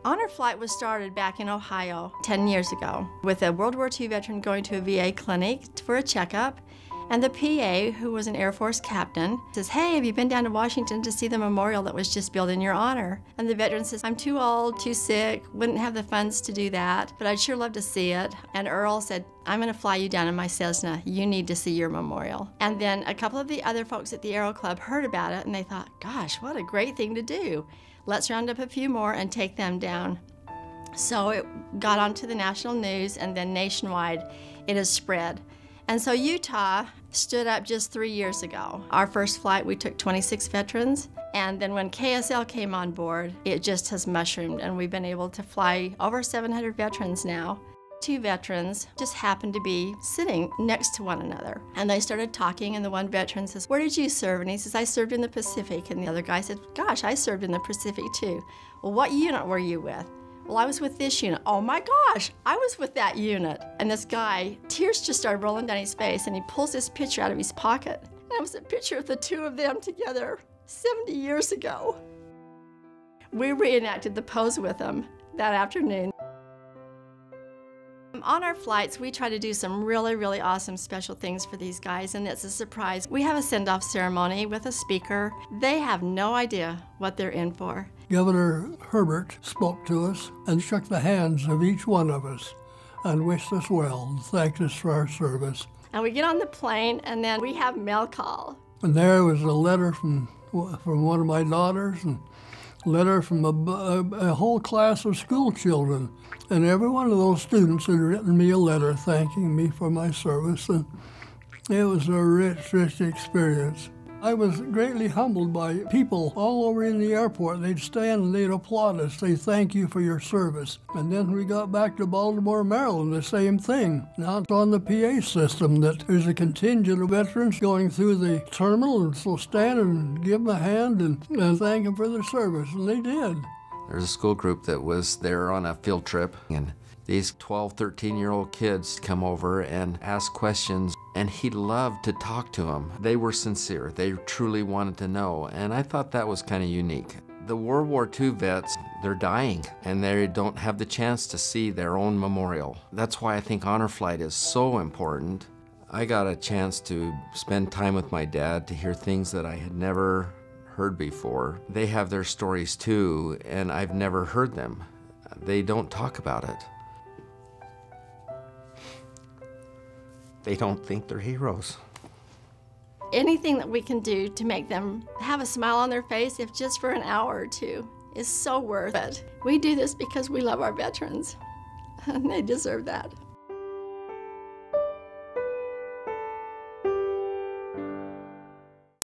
Honor Flight was started back in Ohio 10 years ago with a World War II veteran going to a VA clinic for a checkup. And the PA, who was an Air Force captain, says, "Hey, have you been down to Washington to see the memorial that was just built in your honor?" And the veteran says, "I'm too old, too sick, wouldn't have the funds to do that, but I'd sure love to see it." And Earl said, "I'm gonna fly you down in my Cessna. You need to see your memorial." And then a couple of the other folks at the Aero Club heard about it and they thought, gosh, what a great thing to do. Let's round up a few more and take them down. So it got onto the national news, and then nationwide it has spread. And so Utah stood up just 3 years ago. Our first flight, we took 26 veterans, and then when KSL came on board, it just has mushroomed, and we've been able to fly over 700 veterans now. 2 veterans just happened to be sitting next to one another, and they started talking, and the one veteran says, "Where did you serve?" And he says, "I served in the Pacific." And the other guy said, "Gosh, I served in the Pacific too." "Well, what unit were you with?" "Well, I was with this unit." "Oh my gosh, I was with that unit." And this guy, tears just started rolling down his face, and he pulls this picture out of his pocket. And it was a picture of the 2 of them together 70 years ago. We reenacted the pose with them that afternoon. On our flights, we try to do some really awesome special things for these guys, and it's a surprise. We have a send-off ceremony with a speaker. They have no idea what they're in for. Governor Herbert spoke to us and shook the hands of each one of us and wished us well and thanked us for our service. And we get on the plane, and then we have mail call. And there was a letter from one of my daughters, and a letter from a whole class of school children. And every one of those students had written me a letter thanking me for my service, and it was a rich experience. I was greatly humbled by people all over in the airport. They'd stand and they'd applaud us, say thank you for your service. And then we got back to Baltimore, Maryland, the same thing. Now it's on the PA system that there's a contingent of veterans going through the terminal, and so stand and give them a hand and thank them for their service, and they did. There's a school group that was there on a field trip, and these 12, 13-year-old kids come over and ask questions, and he loved to talk to them. They were sincere. They truly wanted to know, and I thought that was kind of unique. The World War II vets, they're dying, and they don't have the chance to see their own memorial. That's why I think Honor Flight is so important. I got a chance to spend time with my dad to hear things that I had never heard before. They have their stories too, and I've never heard them. They don't talk about it. They don't think they're heroes. Anything that we can do to make them have a smile on their face, if just for an hour or two, is so worth it. We do this because we love our veterans, and they deserve that.